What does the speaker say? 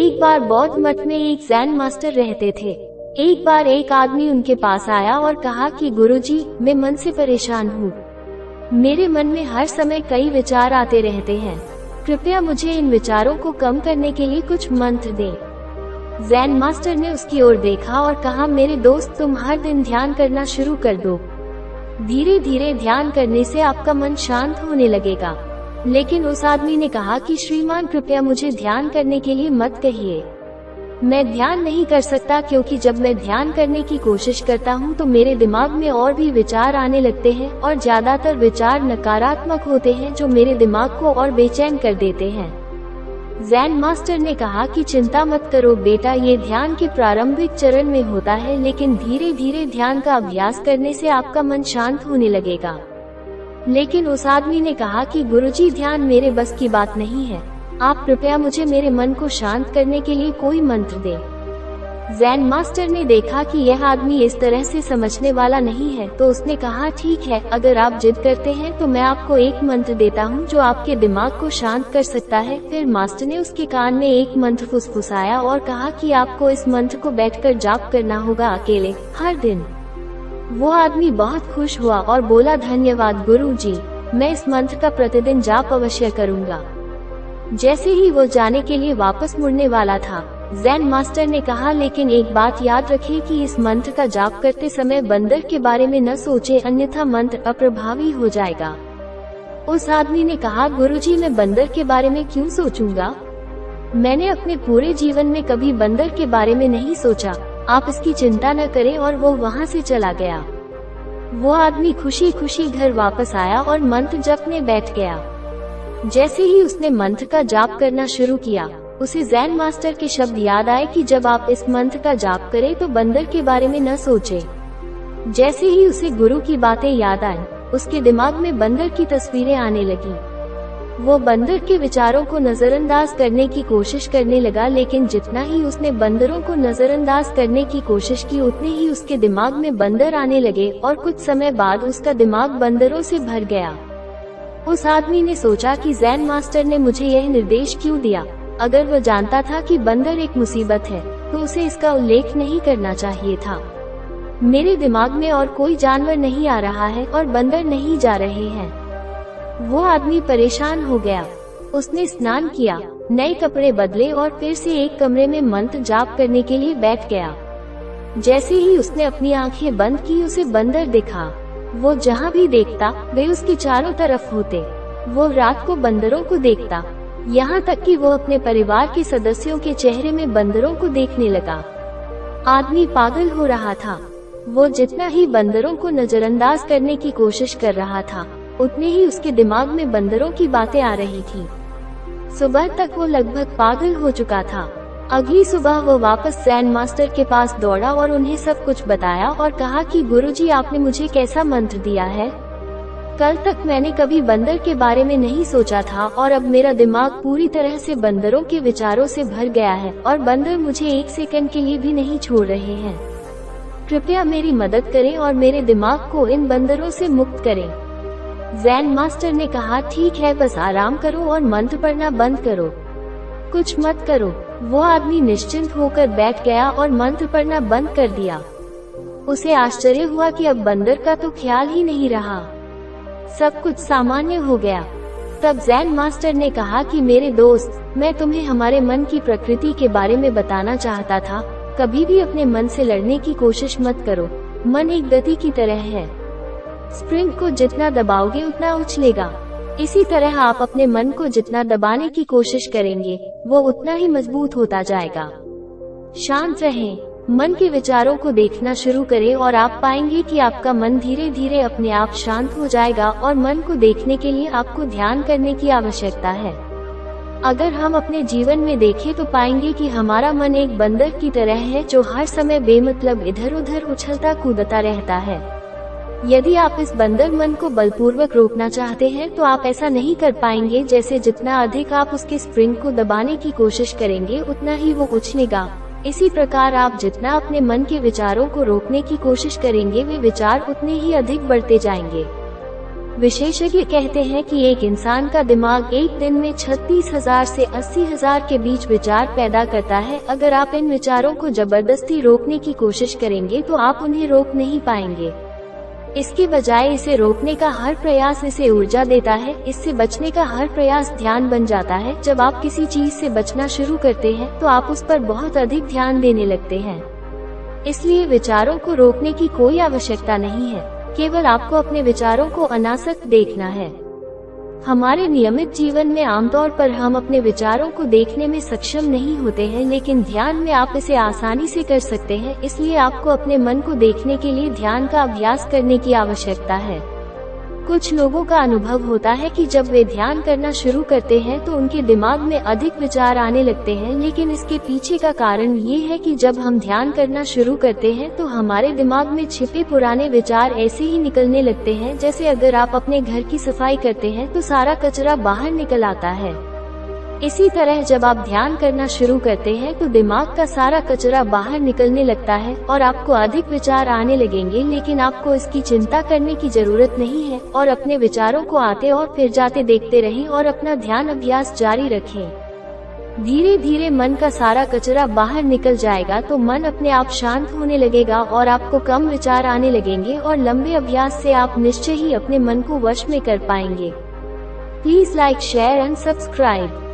एक बार बौद्ध मठ में एक जैन मास्टर रहते थे। एक बार एक आदमी उनके पास आया और कहा कि गुरुजी, मैं मन से परेशान हूँ। मेरे मन में हर समय कई विचार आते रहते हैं। कृपया मुझे इन विचारों को कम करने के लिए कुछ मंत्र दें। जैन मास्टर ने उसकी ओर देखा और कहा, मेरे दोस्त, तुम हर दिन ध्यान करना शुरू कर दो। धीरे धीरे ध्यान करने से आपका मन शांत होने लगेगा। लेकिन उस आदमी ने कहा कि श्रीमान, कृपया मुझे ध्यान करने के लिए मत कहिए। मैं ध्यान नहीं कर सकता, क्योंकि जब मैं ध्यान करने की कोशिश करता हूँ तो मेरे दिमाग में और भी विचार आने लगते हैं और ज्यादातर विचार नकारात्मक होते हैं जो मेरे दिमाग को और बेचैन कर देते हैं। जैन मास्टर ने कहा कि चिंता मत करो बेटा, ये ध्यान के प्रारंभिक चरण में होता है, लेकिन धीरे धीरे ध्यान का अभ्यास करने से आपका मन शांत होने लगेगा। लेकिन उस आदमी ने कहा कि गुरुजी, ध्यान मेरे बस की बात नहीं है। आप कृपया मुझे मेरे मन को शांत करने के लिए कोई मंत्र दें। जैन मास्टर ने देखा कि यह आदमी इस तरह से समझने वाला नहीं है, तो उसने कहा, ठीक है, अगर आप जिद करते हैं तो मैं आपको एक मंत्र देता हूं जो आपके दिमाग को शांत कर सकता है। फिर मास्टर ने उसके कान में एक मंत्र फुसफुसाया और कहा कि आपको इस मंत्र को बैठकर जाप करना होगा, अकेले, हर दिन। वो आदमी बहुत खुश हुआ और बोला, धन्यवाद गुरुजी, मैं इस मंत्र का प्रतिदिन जाप अवश्य करूंगा। जैसे ही वो जाने के लिए वापस मुड़ने वाला था, जैन मास्टर ने कहा, लेकिन एक बात याद रखिए कि इस मंत्र का जाप करते समय बंदर के बारे में न सोचे, अन्यथा मंत्र अप्रभावी हो जाएगा। उस आदमी ने कहा, गुरुजी, मैं बंदर के बारे में क्यों सोचूंगा? मैंने अपने पूरे जीवन में कभी बंदर के बारे में नहीं सोचा। आप इसकी चिंता न करें। और वो वहाँ से चला गया। वो आदमी खुशी खुशी घर वापस आया और मंत्र जपने बैठ गया। जैसे ही उसने मंत्र का जाप करना शुरू किया, उसे जैन मास्टर के शब्द याद आए कि जब आप इस मंत्र का जाप करें तो बंदर के बारे में न सोचें। जैसे ही उसे गुरु की बातें याद आई, उसके दिमाग में बंदर की तस्वीरें आने लगी। वो बंदर के विचारों को नजरअंदाज करने की कोशिश करने लगा, लेकिन जितना ही उसने बंदरों को नजरअंदाज करने की कोशिश की, उतने ही उसके दिमाग में बंदर आने लगे और कुछ समय बाद उसका दिमाग बंदरों से भर गया। उस आदमी ने सोचा कि जैन मास्टर ने मुझे यह निर्देश क्यों दिया? अगर वह जानता था कि बंदर एक मुसीबत है, तो उसे इसका उल्लेख नहीं करना चाहिए था। मेरे दिमाग में और कोई जानवर नहीं आ रहा है और बंदर नहीं जा रहे हैं। वो आदमी परेशान हो गया। उसने स्नान किया, नए कपड़े बदले और फिर से एक कमरे में मंत्र जाप करने के लिए बैठ गया। जैसे ही उसने अपनी आंखें बंद की, उसे बंदर दिखा। वो जहाँ भी देखता, वे उसके चारों तरफ होते। वो रात को बंदरों को देखता, यहाँ तक कि वो अपने परिवार के सदस्यों के चेहरे में बंदरों को देखने लगा। आदमी पागल हो रहा था। वो जितना ही बंदरों को नजरअंदाज करने की कोशिश कर रहा था, उतने ही उसके दिमाग में बंदरों की बातें आ रही थी। सुबह तक वो लगभग पागल हो चुका था। अगली सुबह वो वापस जैन मास्टर के पास दौड़ा और उन्हें सब कुछ बताया और कहा कि गुरुजी, आपने मुझे कैसा मंत्र दिया है? कल तक मैंने कभी बंदर के बारे में नहीं सोचा था और अब मेरा दिमाग पूरी तरह से बंदरों के विचारों से भर गया है और बंदर मुझे एक सेकंड के लिए भी नहीं छोड़ रहे हैं। कृपया मेरी मदद करें और मेरे दिमाग को इन बंदरों से मुक्त करें। जैन मास्टर ने कहा, ठीक है, बस आराम करो और मंत्र पढ़ना बंद करो, कुछ मत करो। वो आदमी निश्चिंत होकर बैठ गया और मंत्र पढ़ना बंद कर दिया। उसे आश्चर्य हुआ कि अब बंदर का तो ख्याल ही नहीं रहा, सब कुछ सामान्य हो गया। तब जैन मास्टर ने कहा कि मेरे दोस्त, मैं तुम्हें हमारे मन की प्रकृति के बारे में बताना चाहता था। कभी भी अपने मन से लड़ने की कोशिश मत करो। मन एक गति की तरह है, स्प्रिंग को जितना दबाओगे उतना उछलेगा। इसी तरह आप अपने मन को जितना दबाने की कोशिश करेंगे, वो उतना ही मजबूत होता जाएगा। शांत रहें, मन के विचारों को देखना शुरू करें और आप पाएंगे कि आपका मन धीरे धीरे अपने आप शांत हो जाएगा। और मन को देखने के लिए आपको ध्यान करने की आवश्यकता है। अगर हम अपने जीवन में देखें तो पाएंगे कि हमारा मन एक बंदर की तरह है जो हर समय बेमतलब इधर उधर उछलता कूदता रहता है। यदि आप इस बंदर मन को बलपूर्वक रोकना चाहते हैं तो आप ऐसा नहीं कर पाएंगे। जैसे जितना अधिक आप उसके स्प्रिंग को दबाने की कोशिश करेंगे, उतना ही वो उछलेगा। इसी प्रकार आप जितना अपने मन के विचारों को रोकने की कोशिश करेंगे, वे विचार उतने ही अधिक बढ़ते जाएंगे। विशेषज्ञ कहते हैं कि एक इंसान का दिमाग एक दिन में 36,000 से 80,000 के बीच विचार पैदा करता है। अगर आप इन विचारों को जबरदस्ती रोकने की कोशिश करेंगे तो आप उन्हें रोक नहीं पाएंगे। इसके बजाय इसे रोकने का हर प्रयास इसे ऊर्जा देता है। इससे बचने का हर प्रयास ध्यान बन जाता है। जब आप किसी चीज से बचना शुरू करते हैं तो आप उस पर बहुत अधिक ध्यान देने लगते हैं। इसलिए विचारों को रोकने की कोई आवश्यकता नहीं है, केवल आपको अपने विचारों को अनासक्त देखना है। हमारे नियमित जीवन में आमतौर पर हम अपने विचारों को देखने में सक्षम नहीं होते हैं, लेकिन ध्यान में आप इसे आसानी से कर सकते हैं। इसलिए आपको अपने मन को देखने के लिए ध्यान का अभ्यास करने की आवश्यकता है। कुछ लोगों का अनुभव होता है कि जब वे ध्यान करना शुरू करते हैं तो उनके दिमाग में अधिक विचार आने लगते हैं, लेकिन इसके पीछे का कारण ये है कि जब हम ध्यान करना शुरू करते हैं तो हमारे दिमाग में छिपे पुराने विचार ऐसे ही निकलने लगते हैं, जैसे अगर आप अपने घर की सफाई करते हैं तो सारा कचरा बाहर निकल आता है। इसी तरह जब आप ध्यान करना शुरू करते हैं तो दिमाग का सारा कचरा बाहर निकलने लगता है और आपको अधिक विचार आने लगेंगे, लेकिन आपको इसकी चिंता करने की जरूरत नहीं है और अपने विचारों को आते और फिर जाते देखते रहें और अपना ध्यान अभ्यास जारी रखें। धीरे धीरे मन का सारा कचरा बाहर निकल जाएगा तो मन अपने आप शांत होने लगेगा और आपको कम विचार आने लगेंगे और लंबे अभ्यास से आप निश्चय ही अपने मन को वश में कर पाएंगे। Please like, share and subscribe.